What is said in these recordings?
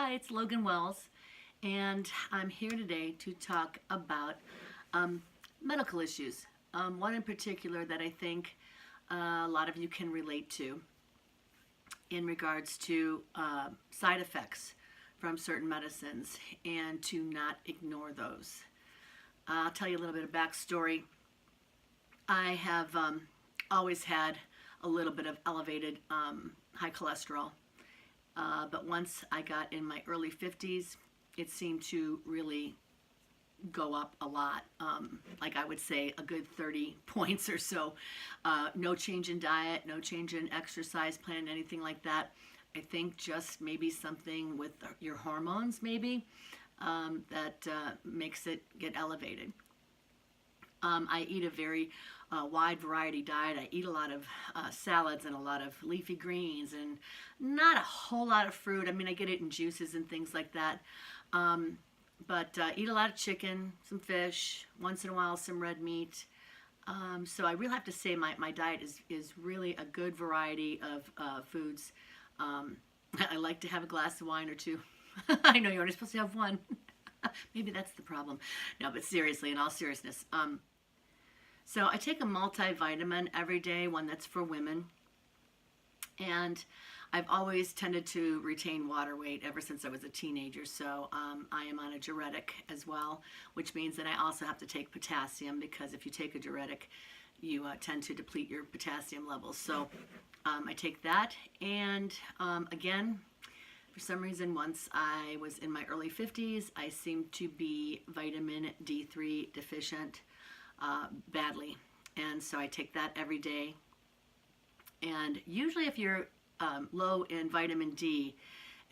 Hi, it's Logan Wells, and I'm here today to talk about medical issues. One in particular that I think a lot of you can relate to in regards to side effects from certain medicines and to not ignore those. I'll tell you a little bit of backstory. I have always had a little bit of elevated high cholesterol. But once I got in my early 50s, it seemed to really go up a lot. Like I would say a good 30 points or so. No change in diet, no change in exercise plan, anything like that. I think just maybe something with your hormones maybe that makes it get elevated. I eat a very wide variety diet. I eat a lot of salads and a lot of leafy greens and not a whole lot of fruit. I mean, I get it in juices and things like that. But eat a lot of chicken, some fish, once in a while some red meat. So I really have to say my diet is really a good variety of foods. I like to have a glass of wine or two. I know you're only supposed to have one. Maybe that's the problem. No, but seriously, in all seriousness. So I take a multivitamin every day, one that's for women. And I've always tended to retain water weight ever since I was a teenager. So I am on a diuretic as well, which means that I also have to take potassium, because if you take a diuretic, you tend to deplete your potassium levels. So I take that. And again, for some reason, once I was in my early 50s, I seemed to be vitamin D3 deficient badly. And so I take that every day. And usually if you're low in vitamin D,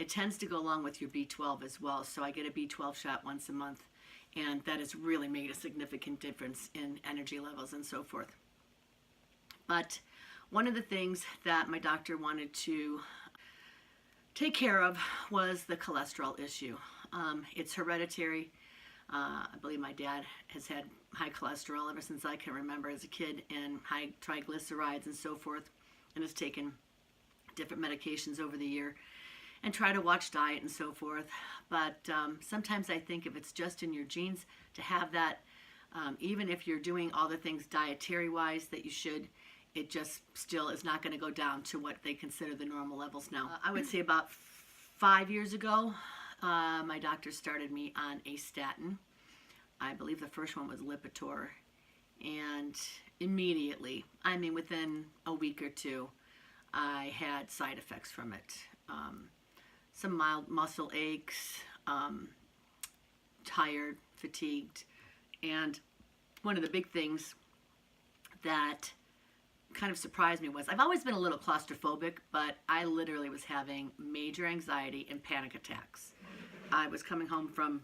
it tends to go along with your B12 as well. So I get a B12 shot once a month. And that has really made a significant difference in energy levels and so forth. But one of the things that my doctor wanted to take care of was the cholesterol issue. It's hereditary. I believe my dad has had high cholesterol ever since I can remember as a kid, and high triglycerides and so forth, and has taken different medications over the year and try to watch diet and so forth. But sometimes I think if it's just in your genes to have that, even if you're doing all the things dietary wise that you should, it just still is not going to go down to what they consider the normal levels now. I would say about 5 years ago, my doctor started me on a statin. I believe the first one was Lipitor. And immediately, I mean within a week or two, I had side effects from it. Some mild muscle aches, tired, fatigued. And one of the big things that kind of surprised me was I've always been a little claustrophobic, but I literally was having major anxiety and panic attacks. I was coming home from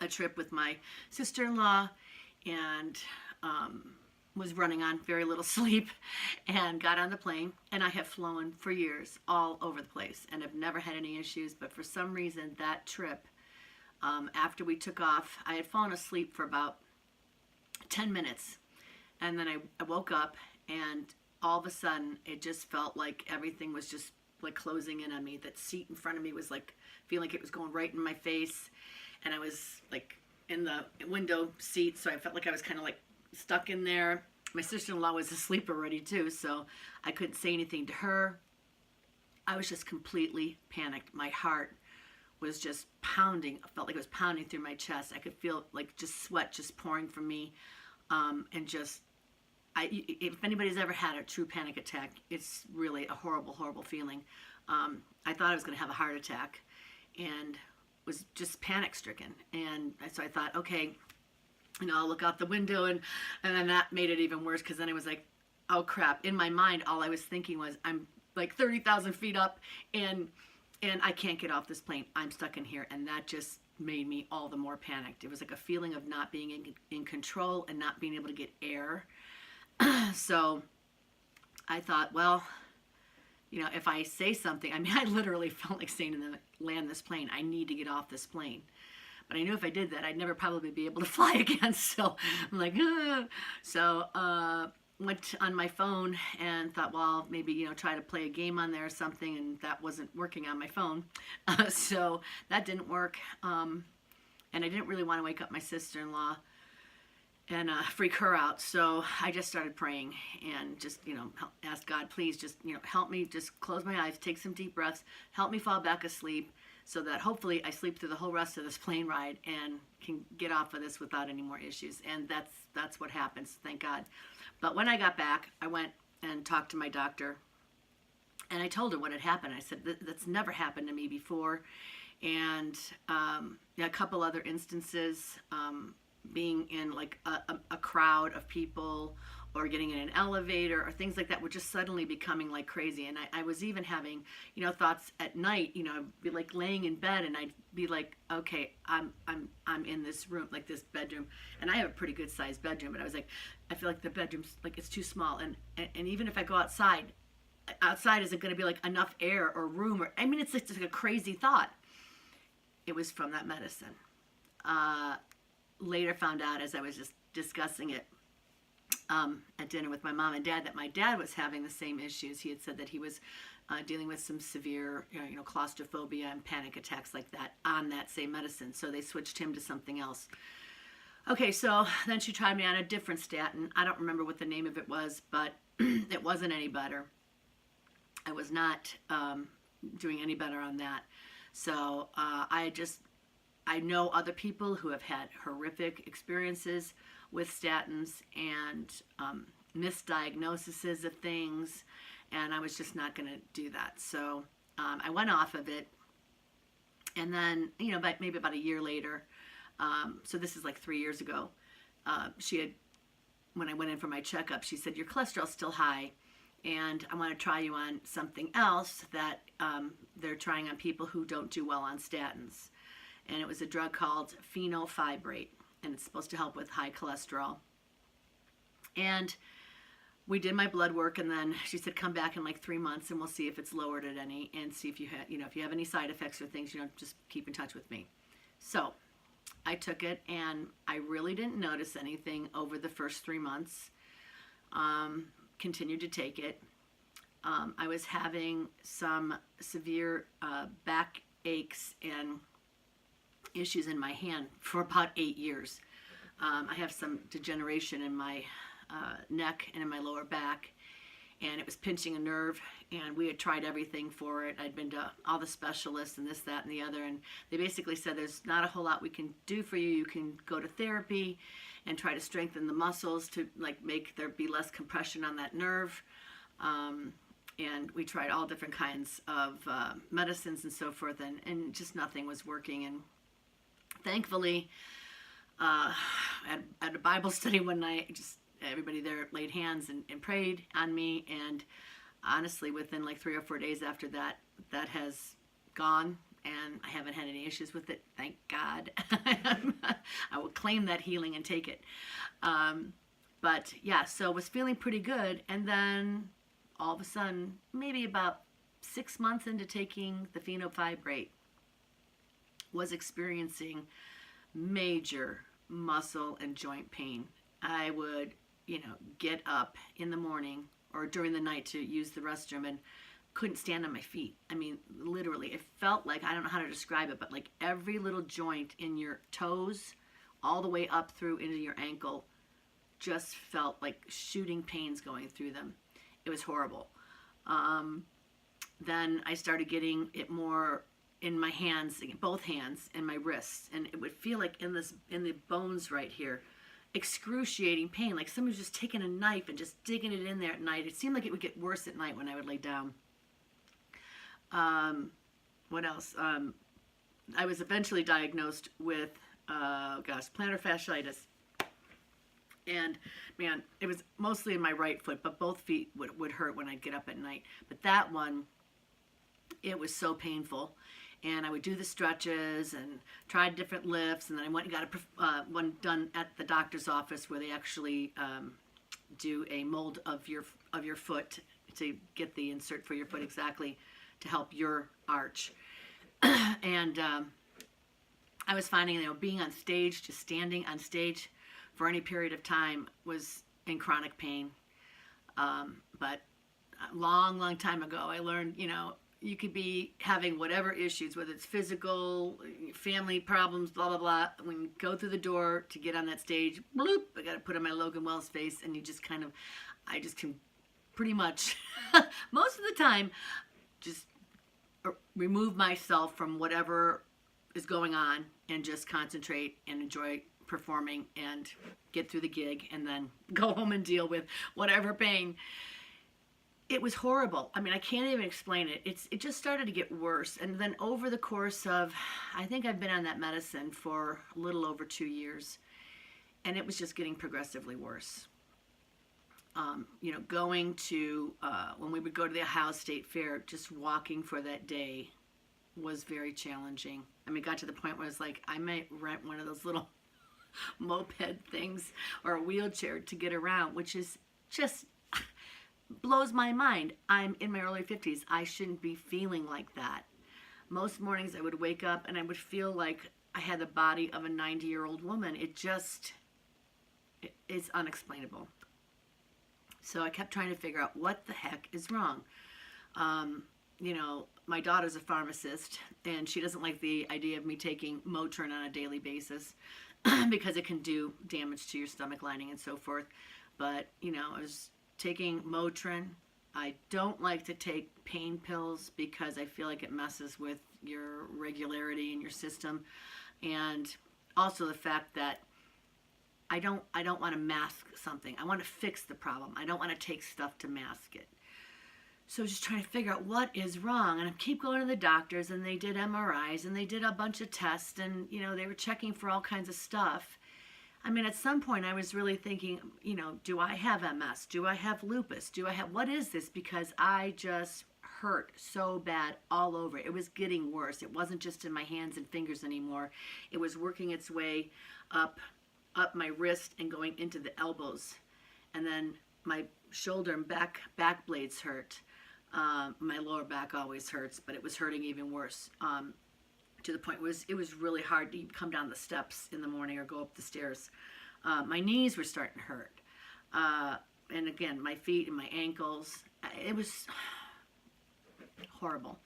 a trip with my sister-in-law and was running on very little sleep and got on the plane, and I have flown for years all over the place and have never had any issues. But for some reason that trip, after we took off, I had fallen asleep for about 10 minutes, and then I woke up, and all of a sudden it just felt like everything was just like closing in on me. That seat in front of me was like feeling like it was going right in my face, and I was like in the window seat, so I felt like I was kind of like stuck in there. My sister-in-law was asleep already too, so I couldn't say anything to her. I was just completely panicked. My heart was just pounding. I felt like it was pounding through my chest. I could feel like just sweat just pouring from me, and just if anybody's ever had a true panic attack, it's really a horrible, horrible feeling. I thought I was going to have a heart attack and was just panic stricken. And so I thought, okay, I'll look out the window, and then that made it even worse, because then I was like, oh crap. In my mind, all I was thinking was, I'm like 30,000 feet up, and I can't get off this plane. I'm stuck in here. And that just made me all the more panicked. It was like a feeling of not being in control and not being able to get air. So I thought, well, if I say something, I mean, I literally felt like saying to them, land this plane. I need to get off this plane. But I knew if I did that, I'd never probably be able to fly again. So I'm like, ah. So went on my phone and thought, well, maybe, try to play a game on there or something, and that wasn't working on my phone. So that didn't work. And I didn't really want to wake up my sister-in-law and freak her out. So I just started praying and just, ask God, please just, help me, just close my eyes, take some deep breaths, help me fall back asleep so that hopefully I sleep through the whole rest of this plane ride and can get off of this without any more issues. And that's what happens, thank God. But when I got back, I went and talked to my doctor, and I told her what had happened. I said, that's never happened to me before. And a couple other instances, being in like a crowd of people or getting in an elevator or things like that were just suddenly becoming like crazy. And I was even having, thoughts at night, I'd be like laying in bed and I'd be like, okay, I'm in this room, like this bedroom. And I have a pretty good sized bedroom, but I was like, I feel like the bedroom's like, it's too small. And even if I go outside isn't going to be like enough air or room, or, I mean, it's like a crazy thought. It was from that medicine. Later found out as I was just discussing it at dinner with my mom and dad that my dad was having the same issues. He had said that he was dealing with some severe, claustrophobia and panic attacks like that on that same medicine. So they switched him to something else. Okay, so then she tried me on a different statin. I don't remember what the name of it was, but it wasn't any better. I was not doing any better on that. So I know other people who have had horrific experiences with statins and misdiagnoses of things, and I was just not going to do that. So I went off of it, and then, maybe about a year later, so this is like 3 years ago, when I went in for my checkup, she said, your cholesterol's still high, and I want to try you on something else that they're trying on people who don't do well on statins. And it was a drug called fenofibrate, and it's supposed to help with high cholesterol. And we did my blood work, and then she said, come back in like 3 months and we'll see if it's lowered at any, and see if you have, if you have any side effects or things, just keep in touch with me. So I took it, and I really didn't notice anything over the first 3 months. Continued to take it. I was having some severe back aches and issues in my hand for about 8 years. I have some degeneration in my neck and in my lower back, and it was pinching a nerve, and we had tried everything for it. I'd been to all the specialists and this, that, and the other, and they basically said there's not a whole lot we can do for you. You can go to therapy and try to strengthen the muscles to make there be less compression on that nerve. And we tried all different kinds of medicines and so forth, and just nothing was working. And thankfully, at a Bible study one night, just everybody there laid hands and prayed on me, and honestly, within like 3 or 4 days after that, that has gone, and I haven't had any issues with it, thank God. I will claim that healing and take it. But yeah, so was feeling pretty good, and then all of a sudden, maybe about 6 months into taking the fenofibrate, was experiencing major muscle and joint pain. I would, get up in the morning or during the night to use the restroom and couldn't stand on my feet. I mean, literally, it felt like, I don't know how to describe it, but like every little joint in your toes, all the way up through into your ankle, just felt like shooting pains going through them. It was horrible. Then I started getting it more in my hands, both hands, and my wrists, and it would feel like in the bones right here, excruciating pain, like someone was just taking a knife and just digging it in there at night. It seemed like it would get worse at night when I would lay down. What else? I was eventually diagnosed with, plantar fasciitis. And man, it was mostly in my right foot, but both feet would hurt when I'd get up at night. But that one, it was so painful. And I would do the stretches and tried different lifts, and then I went and got one done at the doctor's office where they actually do a mold of your foot to get the insert for your foot exactly to help your arch. And I was finding, being on stage, just standing on stage for any period of time was in chronic pain. But a long, long time ago, I learned, you could be having whatever issues, whether it's physical, family problems, blah, blah, blah. When you go through the door to get on that stage, bloop, I got to put on my Logan Wells face, and I just can pretty much, most of the time, just remove myself from whatever is going on and just concentrate and enjoy performing and get through the gig and then go home and deal with whatever pain. It was horrible. I mean, I can't even explain it. It just started to get worse. And then over the course of, I think I've been on that medicine for a little over 2 years, and it was just getting progressively worse. Going to, when we would go to the Ohio State Fair, just walking for that day was very challenging. I mean, it got to the point where it's like, I might rent one of those little moped things or a wheelchair to get around, which is just blows my mind. I'm in my early 50s. I shouldn't be feeling like that. Most mornings I would wake up and I would feel like I had the body of a 90-year-old woman. It's unexplainable. So I kept trying to figure out what the heck is wrong. My daughter's a pharmacist, and she doesn't like the idea of me taking Motrin on a daily basis because it can do damage to your stomach lining and so forth. But, I was taking Motrin. I don't like to take pain pills because I feel like it messes with your regularity in your system. And also the fact that I don't want to mask something. I want to fix the problem. I don't want to take stuff to mask it. So just trying to figure out what is wrong. And I keep going to the doctors, and they did MRIs, and they did a bunch of tests, and, they were checking for all kinds of stuff. I mean, at some point I was really thinking, do I have MS? Do I have lupus? What is this? Because I just hurt so bad all over. It was getting worse. It wasn't just in my hands and fingers anymore. It was working its way up my wrist and going into the elbows. And then my shoulder and back blades hurt. My lower back always hurts, but it was hurting even worse. To the point where it was really hard to come down the steps in the morning or go up the stairs. My knees were starting to hurt. And again, my feet and my ankles. It was horrible.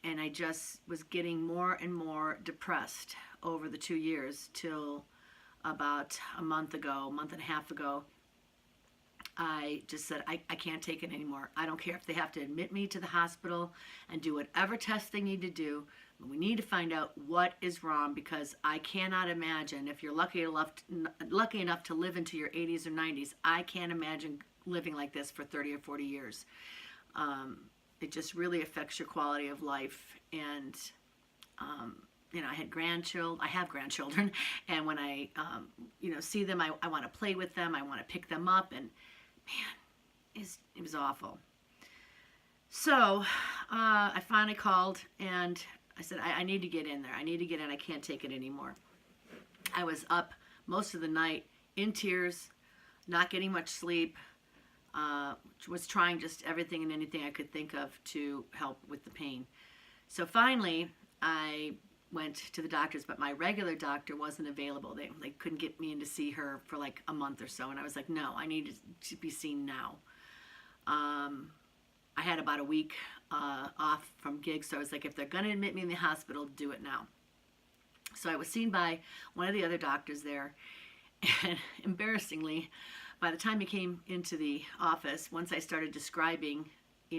And I just was getting more and more depressed over the 2 years till about a month and a half ago. I just said, I can't take it anymore. I don't care if they have to admit me to the hospital and do whatever tests they need to do. We need to find out what is wrong, because I cannot imagine, if you're lucky enough to live into your 80s or 90s, I can't imagine living like this for 30 or 40 years. It just really affects your quality of life. And I have grandchildren, and when I see them, I want to play with them. I want to pick them up, and man, it was awful. So I finally called, and I said, I need to get in there. I need to get in. I can't take it anymore. I was up most of the night in tears, not getting much sleep, was trying just everything and anything I could think of to help with the pain. So finally, I went to the doctors, but my regular doctor wasn't available. They couldn't get me in to see her for like a month or so. And I was like, no, I need to be seen now. I had about a week off from gigs, so I was like, if they're going to admit me in the hospital, do it now. So I was seen by one of the other doctors there, and embarrassingly, by the time he came into the office, once I started describing,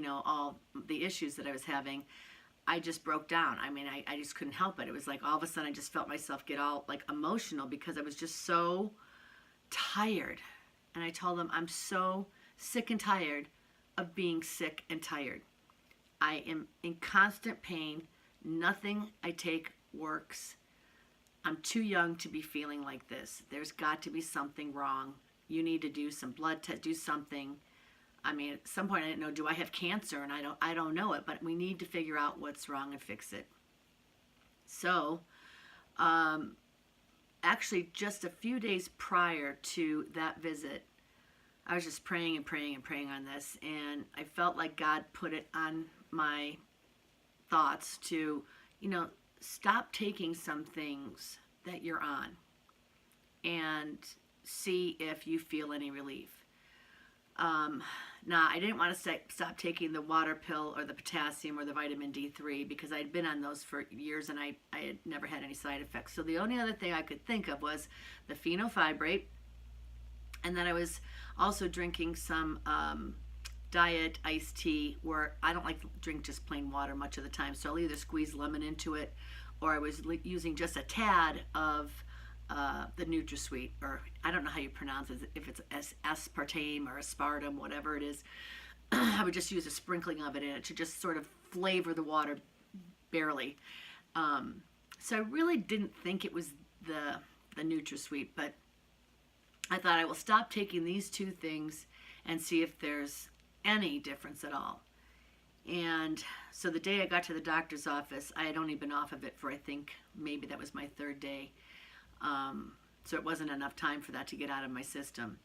all the issues that I was having, I just broke down. I mean, I just couldn't help it. It was like all of a sudden I just felt myself get all like emotional because I was just so tired. And I told him, I'm so sick and tired of being sick and tired. I am in constant pain. Nothing I take works. I'm too young to be feeling like this. There's got to be something wrong. You need to do some blood test, do something. I mean, at some point I didn't know, do I have cancer? And I don't know it, but we need to figure out what's wrong and fix it. So, actually just a few days prior to that visit, I was just praying and praying and praying on this, and I felt like God put it on my thoughts to, stop taking some things that you're on and see if you feel any relief. Now, I didn't want to stop taking the water pill or the potassium or the vitamin D3 because I'd been on those for years and I had never had any side effects. So the only other thing I could think of was the phenofibrate. And then I was also drinking some diet iced tea, where I don't like to drink just plain water much of the time. So I'll either squeeze lemon into it, or I was using just a tad of the NutraSweet, or I don't know how you pronounce it, if it's aspartame or aspartame, whatever it is. I would just use a sprinkling of it in it to just sort of flavor the water barely. So I really didn't think it was the NutraSweet, but I thought I will stop taking these two things and see if there's any difference at all. And so the day I got to the doctor's office, I had only been off of it for, I think, maybe that was my third day. So it wasn't enough time for that to get out of my system.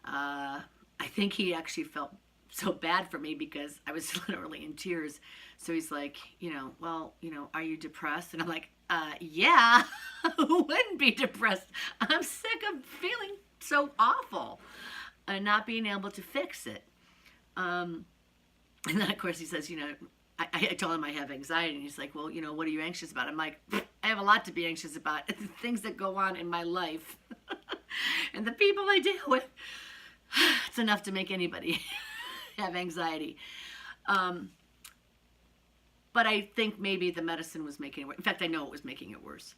I think he actually felt so bad for me because I was literally in tears. So he's like, well, are you depressed? And I'm like, yeah, who wouldn't be depressed? I'm sick of feeling so awful and not being able to fix it. And then, of course, he says, I told him I have anxiety, and he's like, well, what are you anxious about? I'm like, I have a lot to be anxious about. It's the things that go on in my life and the people I deal with. It's enough to make anybody have anxiety. But I think maybe the medicine was making it worse. In fact, I know it was making it worse.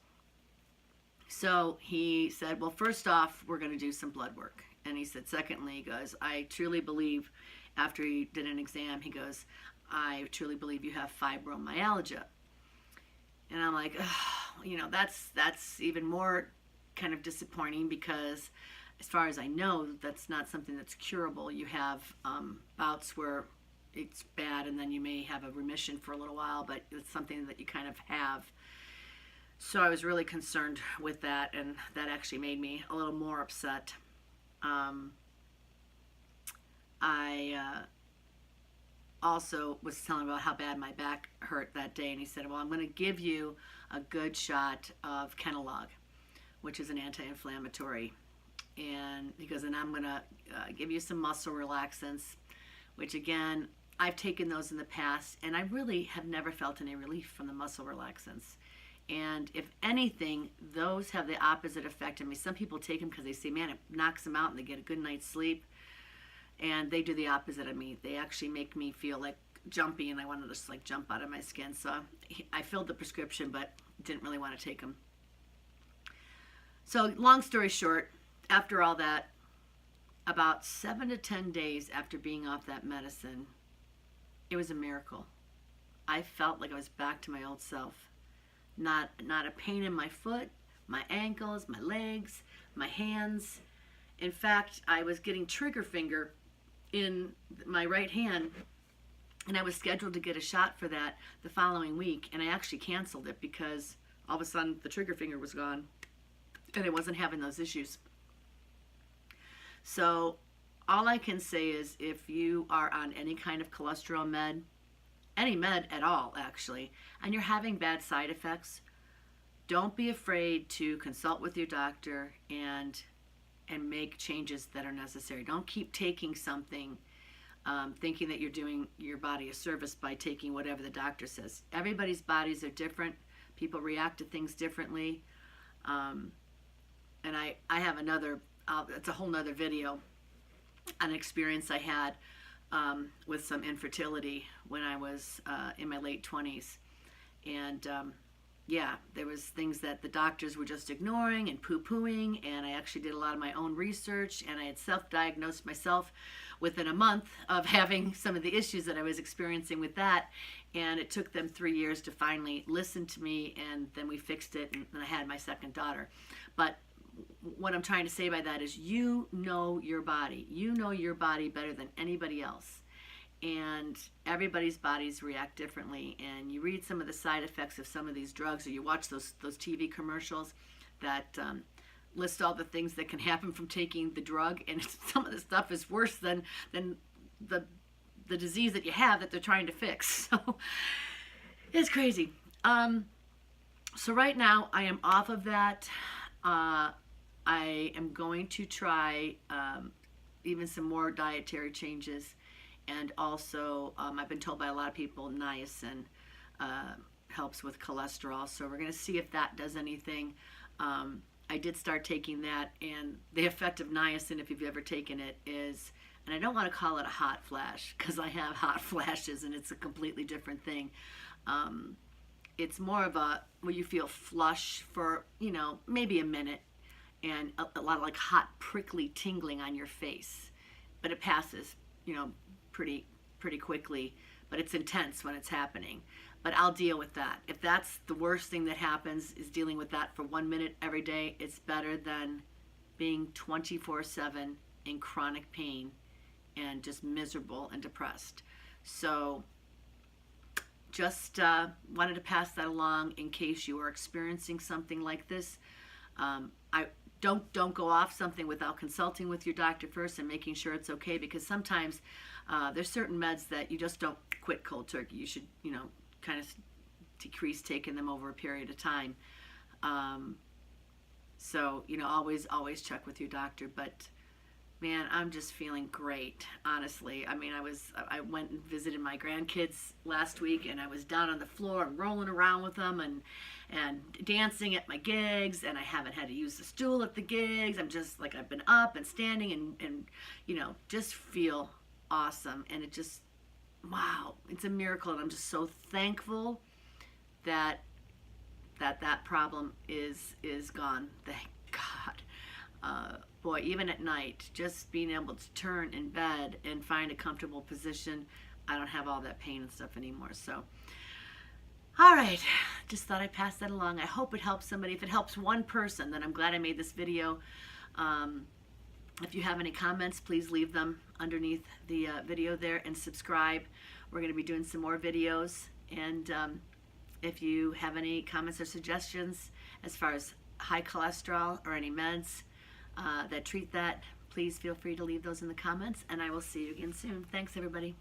So he said, well, first off, we're going to do some blood work. And he said, secondly, he goes, I truly believe, after he did an exam, he goes, I truly believe you have fibromyalgia. And I'm like, that's even more kind of disappointing because as far as I know, that's not something that's curable. You have bouts where it's bad and then you may have a remission for a little while, but it's something that you kind of have. So I was really concerned with that, and that actually made me a little more upset. I also was telling him about how bad my back hurt that day, and he said, well, I'm going to give you a good shot of Kenalog, which is an anti-inflammatory. And he goes, and I'm going to give you some muscle relaxants, which again, I've taken those in the past, and I really have never felt any relief from the muscle relaxants. And if anything, those have the opposite effect. I mean, some people take them because they say, man, it knocks them out and they get a good night's sleep. And they do the opposite of me. They actually make me feel like jumpy, and I want to just like jump out of my skin. So I filled the prescription, but didn't really want to take them. So long story short, after all that, about 7 to 10 days after being off that medicine, it was a miracle. I felt like I was back to my old self. Not a pain in my foot, my ankles, my legs, my hands. In fact, I was getting trigger finger in my right hand, and I was scheduled to get a shot for that the following week, and I actually canceled it because all of a sudden the trigger finger was gone and I wasn't having those issues. So all I can say is, if you are on any kind of cholesterol med, any med at all actually, and you're having bad side effects, don't be afraid to consult with your doctor and make changes that are necessary. Don't keep taking something thinking that you're doing your body a service by taking whatever the doctor says. Everybody's bodies are different. People react to things differently. And I have another, it's a whole nother video, an experience I had with some infertility when I was in my late 20s. And yeah, there was things that the doctors were just ignoring and poo-pooing, and I actually did a lot of my own research, and I had self-diagnosed myself within a month of having some of the issues that I was experiencing with that, and it took them 3 years to finally listen to me, and then we fixed it, and I had my second daughter. But what I'm trying to say by that is, you know your body. You know your body better than anybody else. And everybody's bodies react differently, and you read some of the side effects of some of these drugs, or you watch those TV commercials that list all the things that can happen from taking the drug, and some of the stuff is worse than the disease that you have that they're trying to fix. So it's crazy. So right now I am off of that. I am going to try even some more dietary changes. And also, I've been told by a lot of people, niacin helps with cholesterol. So we're going to see if that does anything. I did start taking that, and the effect of niacin, if you've ever taken it, is, and I don't want to call it a hot flash because I have hot flashes and it's a completely different thing. It's more of a where you feel flush for, maybe a minute, and a lot of like hot, prickly tingling on your face. But it passes, pretty quickly, but it's intense when it's happening. But I'll deal with that. If that's the worst thing that happens, is dealing with that for 1 minute every day, it's better than being 24/7 in chronic pain and just miserable and depressed. So just wanted to pass that along in case you are experiencing something like this. I don't go off something without consulting with your doctor first and making sure it's okay, because sometimes there's certain meds that you just don't quit cold turkey. You should, kind of decrease taking them over a period of time. So, always check with your doctor. But man, I'm just feeling great, honestly. I mean, I went and visited my grandkids last week, and I was down on the floor and rolling around with them and dancing at my gigs, and I haven't had to use the stool at the gigs. I'm just like, I've been up and standing and just feel awesome. And it just, wow, it's a miracle. And I'm just so thankful that problem is gone. Thank God. Boy, even at night, just being able to turn in bed and find a comfortable position, I don't have all that pain and stuff anymore. So, all right, just thought I'd pass that along. I hope it helps somebody. If it helps one person, then I'm glad I made this video. If you have any comments, please leave them underneath the video there, and subscribe. We're going to be doing some more videos. And if you have any comments or suggestions as far as high cholesterol or any meds that treat that, please feel free to leave those in the comments, and I will see you again soon. Thanks, everybody.